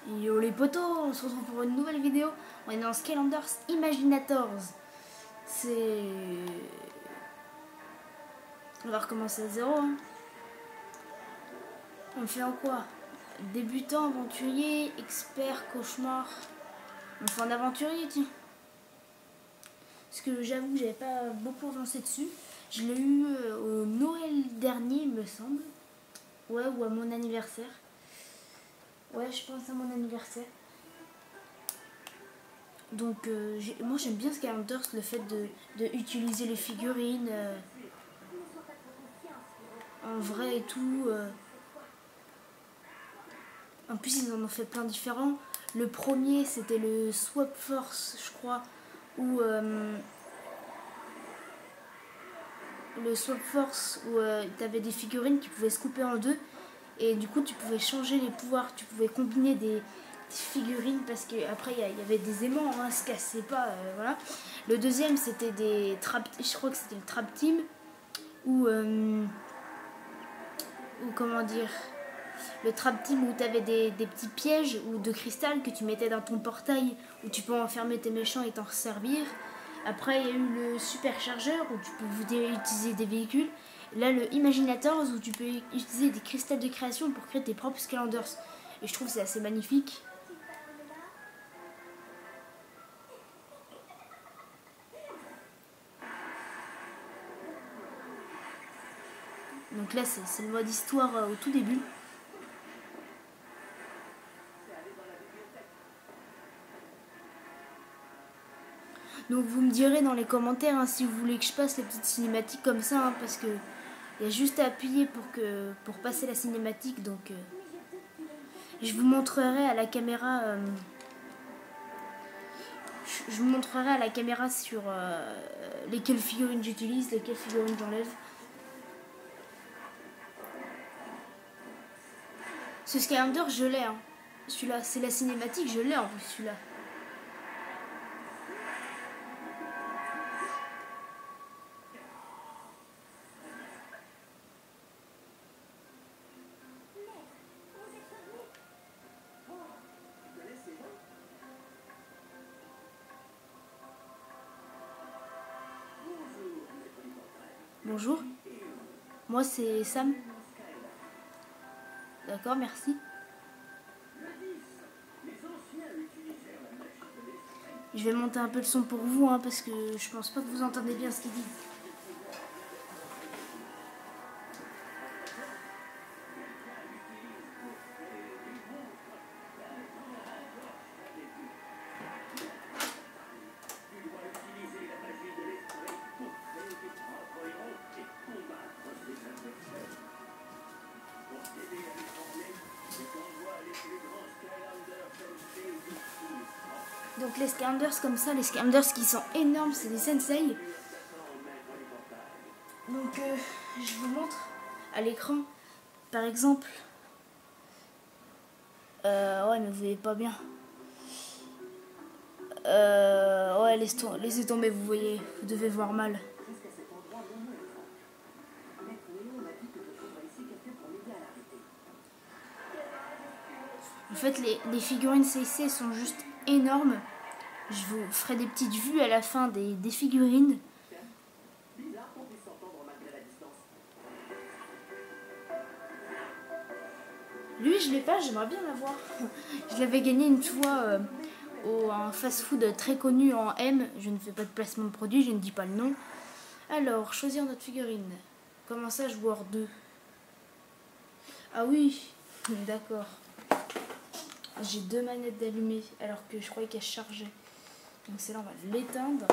Yo les potos, on se retrouve pour une nouvelle vidéo. On est dans Skylanders Imaginators. C'est... On va recommencer à zéro. Hein. On fait en quoi? Débutant, aventurier, expert, cauchemar. On fait en aventurier, tiens. Parce que j'avoue que j'avais pas beaucoup avancé dessus. Je l'ai eu au Noël dernier, il me semble. Ouais, ou à mon anniversaire. Ouais, je pense à mon anniversaire. Donc moi j'aime bien Skylanders, le fait de utiliser les figurines en vrai et tout. En plus ils en ont fait plein différents. Le premier c'était le Swap Force je crois, où le Swap Force où t'avais des figurines qui pouvaient se couper en deux. Et du coup tu pouvais changer les pouvoirs, tu pouvais combiner des figurines parce qu'après il y avait des aimants, hein, se cassaient pas, voilà. Le deuxième c'était des trap, je crois que c'était le Trap Team ou comment dire, le Trap Team où tu avais des petits pièges ou de cristal que tu mettais dans ton portail où tu peux enfermer tes méchants et t'en servir. Après il y a eu le Superchargeur où tu peux utiliser des véhicules. Là le Imaginators où tu peux utiliser des cristals de création pour créer tes propres Skylanders. Et je trouve que c'est assez magnifique. Donc là c'est le mode histoire au tout début. Donc vous me direz dans les commentaires hein, si vous voulez que je passe les petites cinématiques comme ça, hein, parce que il y a juste à appuyer pour passer la cinématique. Donc je vous montrerai à la caméra. Je vous montrerai à la caméra sur lesquelles figurines j'utilise, lesquelles figurines j'enlève. Ce Skylander je l'ai. Hein. Celui-là, c'est la cinématique, je l'ai en plus celui-là. Bonjour, moi c'est Sam. D'accord, merci. Je vais monter un peu le son pour vous, hein, parce que je pense pas que vous entendez bien ce qu'il dit. Donc les Skylanders comme ça, les Skylanders qui sont énormes, c'est des Sensei. Donc je vous montre à l'écran, par exemple. Ouais mais vous voyez pas bien. Ouais laissez tomber, vous voyez, vous devez voir mal. En fait les figurines CC sont juste énormes. Je vous ferai des petites vues à la fin des figurines. Lui je l'ai pas, j'aimerais bien l'avoir. Je l'avais gagné une fois au un fast-food très connu en M. Je ne fais pas de placement de produit, je ne dis pas le nom. Alors, choisir notre figurine. Comment ça, joueur 2? Ah oui, d'accord. J'ai deux manettes d'allumées alors que je croyais qu'elles chargeaient. Donc celle-là, on va l'éteindre.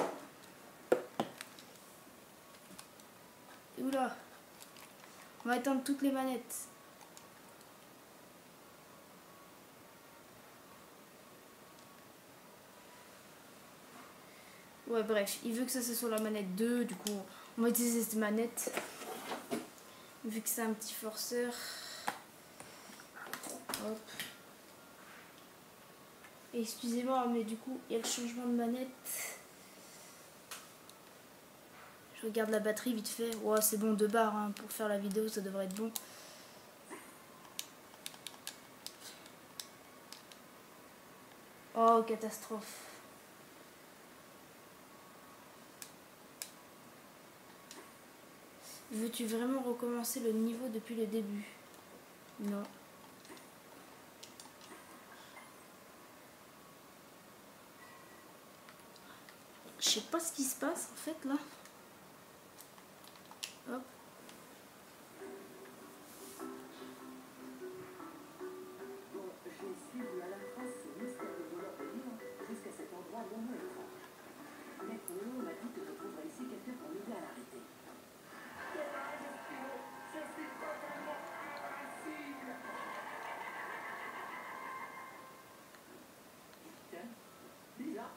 Oula. On va éteindre toutes les manettes. Ouais, bref, il veut que ça soit sur la manette 2, du coup, on va utiliser cette manette. Vu que c'est un petit forceur. Hop. Excusez-moi, mais du coup, il y a le changement de manette. Je regarde la batterie vite fait. Ouais, c'est bon, 2 barres hein, pour faire la vidéo, ça devrait être bon. Oh, catastrophe. Veux-tu vraiment recommencer le niveau depuis le début? Non. Je sais pas ce qui se passe en fait là. Hop.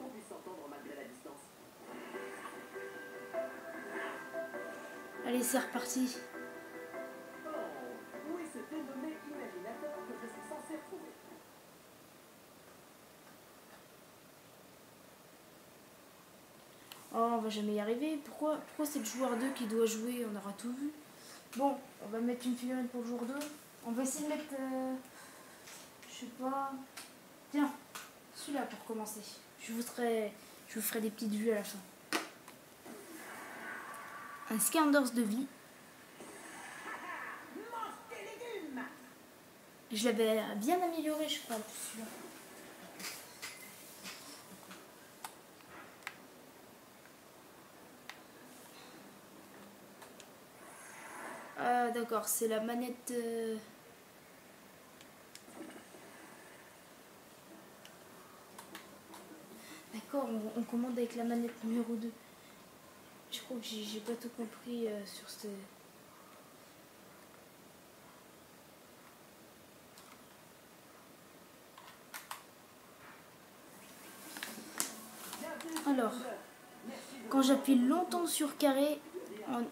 On puisse s'entendre malgré la distance. Allez, c'est reparti. Oh, où est ce dénommé imaginateur que je suis censé retrouver? Oh, on va jamais y arriver. Pourquoi c'est le joueur 2 qui doit jouer? On aura tout vu. Bon, on va mettre une figurine pour le joueur 2. On va essayer de mettre... je sais pas... Tiens, celui-là pour commencer. Je vous ferai des petites vues à la fin. Un Skanders de vie. Je l'avais bien amélioré, je crois, celui-là. Ah, d'accord, c'est la manette... D'accord, on commande avec la manette numéro 2. Je crois que j'ai pas tout compris sur ce... Alors, quand j'appuie longtemps sur carré,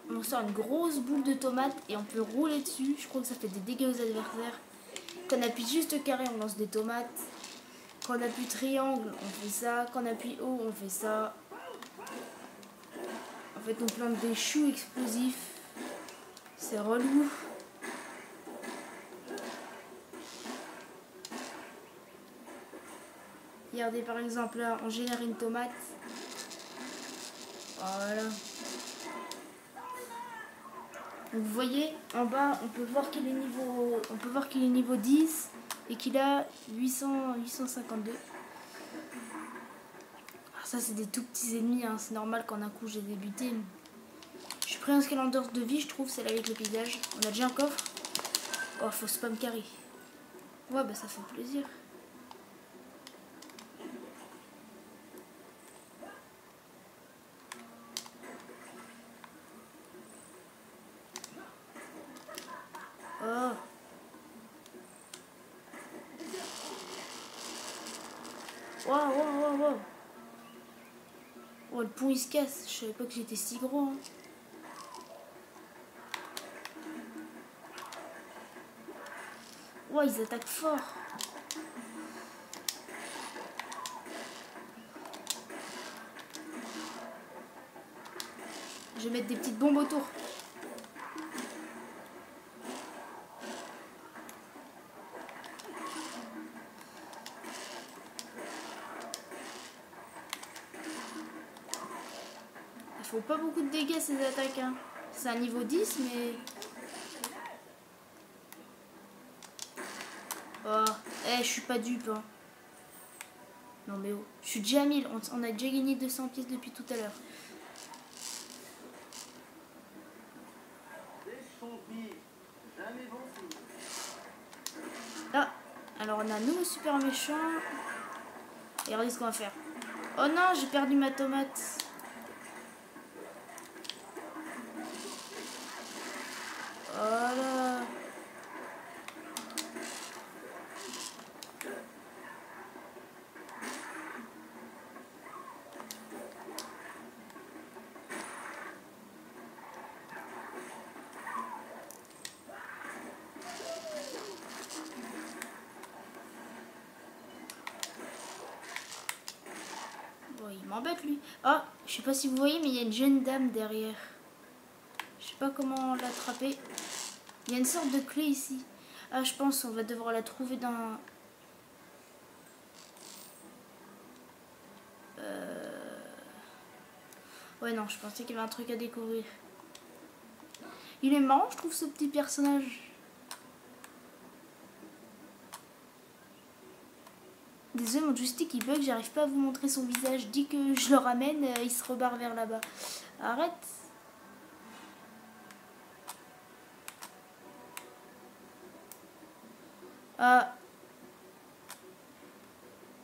on sort une grosse boule de tomate et on peut rouler dessus. Je crois que ça fait des dégâts aux adversaires. Quand on appuie juste carré, on lance des tomates. Quand on appuie triangle, on fait ça. Quand on appuie haut, on fait ça. En fait, on plante des choux explosifs. C'est relou. Regardez, par exemple, là, on génère une tomate. Voilà. Donc, vous voyez, en bas, on peut voir qu'il est niveau 10 et qu'il a 852. Alors ça, c'est des tout petits ennemis, hein. C'est normal qu'en un coup, j'ai débuté. Je suis pris un Skylanders de vie, je trouve, c'est là avec le paysage. On a déjà un coffre. Oh, faut spam carry. Ouais, bah ça fait plaisir. Oh. Wow. Oh, le pont il se casse. Je savais pas que j'étais si gros. Hein. Ouais, ils attaquent fort. Je vais mettre des petites bombes autour. Ils font pas beaucoup de dégâts ces attaques. Hein. C'est un niveau 10, mais... Oh, je suis pas dupe. Hein. Non mais oh, je suis déjà à 1000. On a déjà gagné 200 pièces depuis tout à l'heure. Ah, alors on a un nouveau super méchant. Et regardez ce qu'on va faire. Oh non, j'ai perdu ma tomate. Voilà. Bon, il m'embête lui. Ah, je sais pas si vous voyez, mais il y a une jeune dame derrière. Je sais pas comment l'attraper. Il y a une sorte de clé ici. Ah, je pense qu'on va devoir la trouver dans... Ouais, non, je pensais qu'il y avait un truc à découvrir. Il est marrant, je trouve, ce petit personnage. Désolé, mon joystick il bug, j'arrive pas à vous montrer son visage. Dès que je le ramène, il se rebarre vers là-bas. Arrête. Ah.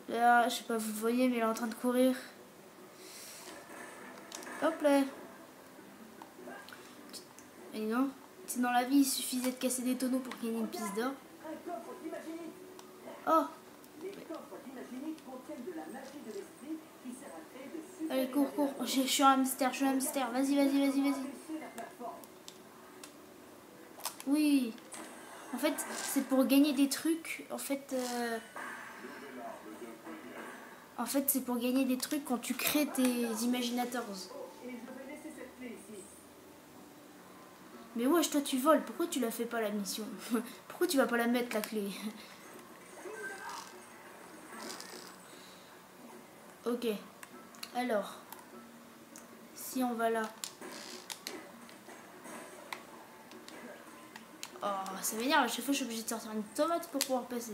Là, je sais pas, vous le voyez, mais il est en train de courir. Hop là. Et non, si dans la vie il suffisait de casser des tonneaux pour gagner une pièce d'or. Un coffre d'Imaginite. Oh. Les coffres d'Imaginite contiennent de la magie de l'esprit qui sert à créer de super Allez, cours, cours. Je suis un hamster, je suis un hamster. Vas-y, vas-y, vas-y, vas-y. la plateforme. Oui. En fait, c'est pour gagner des trucs. En fait, c'est pour gagner des trucs quand tu crées tes imaginators. Et je vais laisser cette clé ici. Mais wesh, toi tu voles. Pourquoi tu la fais pas la mission? Pourquoi tu vas pas la mettre la clé? Ok. Alors. Si on va là. Oh, ça m'énerve. À chaque fois, je suis obligée de sortir une tomate pour pouvoir passer.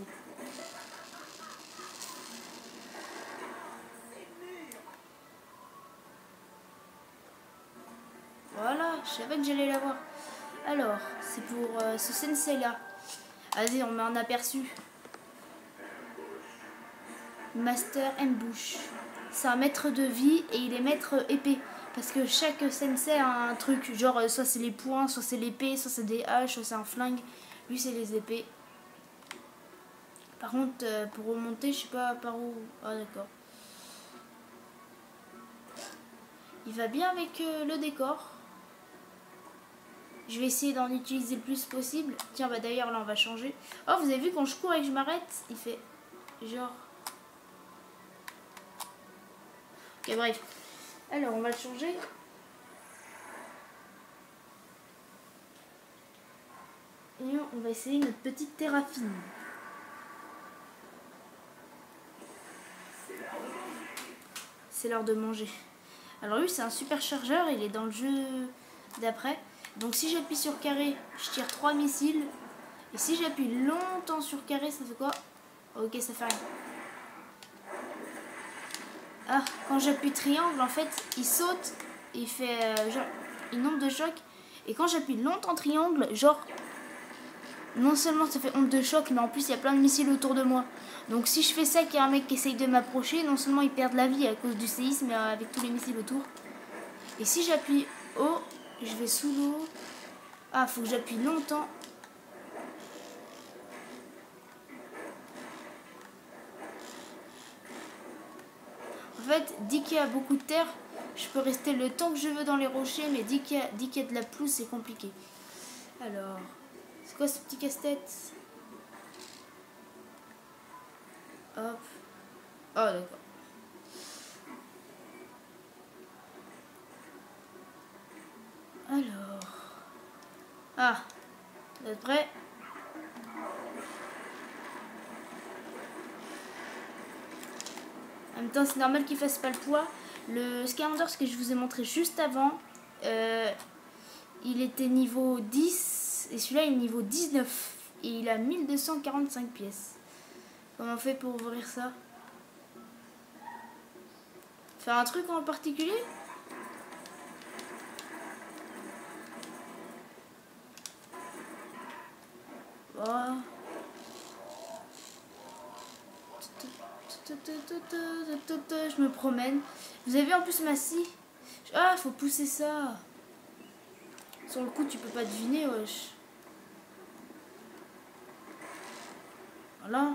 Voilà, je savais que j'allais l'avoir. Alors, c'est pour ce sensei là. Vas-y, on met un aperçu. Master Ambush. C'est un maître de vie et il est maître épée. Parce que chaque sensei a un truc. Genre, soit c'est les poings, soit c'est l'épée, soit c'est des haches, soit c'est un flingue. Lui, c'est les épées. Par contre, pour remonter, je sais pas par où. Ah, d'accord. Il va bien avec le décor. Je vais essayer d'en utiliser le plus possible. Tiens, bah d'ailleurs, là, on va changer. Oh, vous avez vu, quand je cours et que je m'arrête, il fait genre... Ok, bref. Alors, on va le changer. Et on va essayer notre petite Terrafine. C'est l'heure de manger. Alors lui, c'est un super chargeur. Il est dans le jeu d'après. Donc si j'appuie sur carré, je tire 3 missiles. Et si j'appuie longtemps sur carré, ça fait quoi? Ok, ça fait rien. Ah, quand j'appuie triangle, en fait, il saute. Il fait genre une onde de choc. Et quand j'appuie longtemps triangle, genre... Non seulement ça fait onde de choc, mais en plus il y a plein de missiles autour de moi. Donc si je fais ça, qu'il y a un mec qui essaye de m'approcher, non seulement il perd la vie à cause du séisme, mais avec tous les missiles autour. Et si j'appuie haut, je vais sous l'eau. Ah, faut que j'appuie longtemps. En fait, dès qu'il y a beaucoup de terre, je peux rester le temps que je veux dans les rochers, mais dès qu'il y a de la pelouse, c'est compliqué. Alors, c'est quoi ce petit casse-tête? Hop. Oh, d'accord. Alors. Ah. Vous êtes prêts? En même temps, c'est normal qu'il fasse pas le poids. Le Skylanders que je vous ai montré juste avant, il était niveau 10 et celui-là il est niveau 19. Et il a 1245 pièces. Comment on fait pour ouvrir ça? Faire un truc en particulier? Oh. Je me promène. Vous avez vu en plus ma scie? Ah, faut pousser ça. Sur le coup, tu peux pas deviner, wesh. Voilà.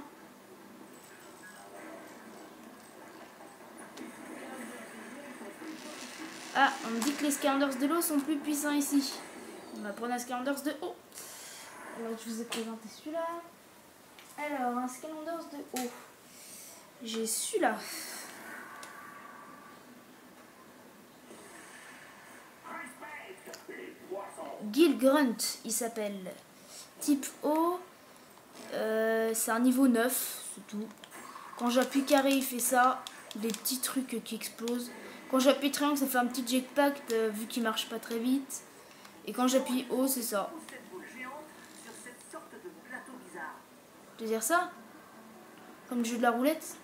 Ah, on me dit que les Skylanders de l'eau sont plus puissants ici. On va prendre un Skylanders de eau. Alors, je vous ai présenté celui-là. Alors, un Skylanders de eau. J'ai celui-là. Gil Grunt, il s'appelle. Type eau. C'est un niveau 9, c'est tout. Quand j'appuie carré, il fait ça. Des petits trucs qui explosent. Quand j'appuie triangle, ça fait un petit jetpack vu qu'il marche pas très vite. Et quand j'appuie haut, c'est ça. Cette boule géante sur cette sorte de plateau bizarre. Tu veux dire ça? Comme le jeu de la roulette?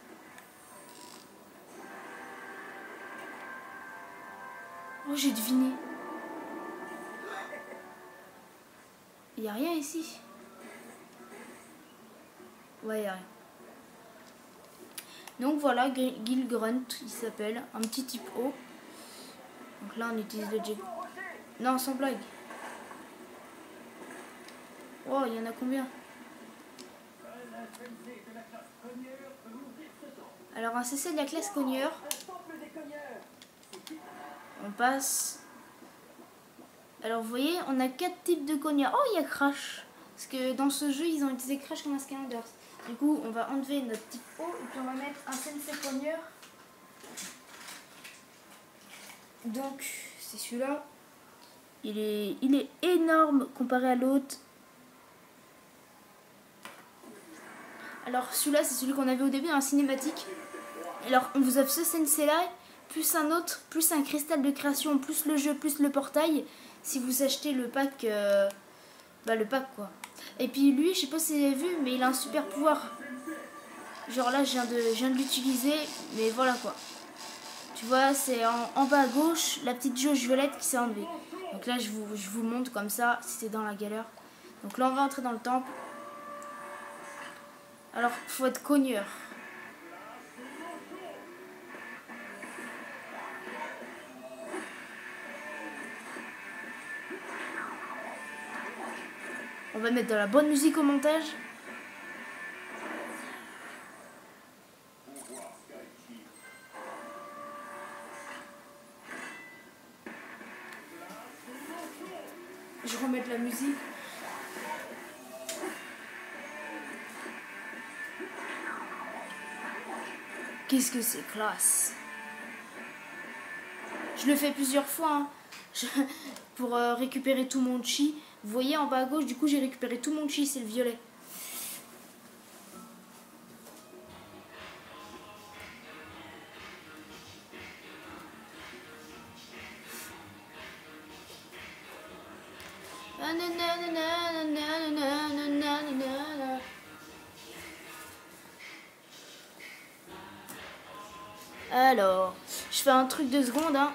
Oh, j'ai deviné. Il n'y a rien ici. Ouais, il n'y a rien. Donc voilà, Gil Grunt, il s'appelle. Un petit type haut. Donc là, on utilise le jet. Non, sans blague. Oh, il y en a combien? Alors, un CC de la classe cogneur. On passe. Alors, vous voyez, on a 4 types de cogneurs. Oh, il y a Crash. Parce que dans ce jeu, ils ont utilisé Crash comme un Skylanders. Du coup, on va enlever notre type O et puis on va mettre un Sensei cogneur. Donc, c'est celui-là. Il est énorme comparé à l'autre. Alors, celui-là, c'est celui qu'on avait au début dans la cinématique. Alors, on vous offre ce Sensei-là, plus un autre, plus un cristal de création, plus le jeu, plus le portail. Si vous achetez le pack, le pack quoi. Et puis lui, je sais pas si vous avez vu, mais il a un super pouvoir. Genre là, je viens de l'utiliser, mais voilà quoi. Tu vois, c'est en bas à gauche, la petite jauge violette qui s'est enlevée. Donc là, je vous montre comme ça, si c'est dans la galère. Donc là, on va entrer dans le temple. Alors, faut être cogneur. On va mettre de la bonne musique au montage. Je remets de la musique. Qu'est-ce que c'est classe. Je le fais plusieurs fois hein. Pour récupérer tout mon chi. Vous voyez en bas à gauche, du coup j'ai récupéré tout mon chi, c'est le violet. Alors, je fais un truc de seconde hein.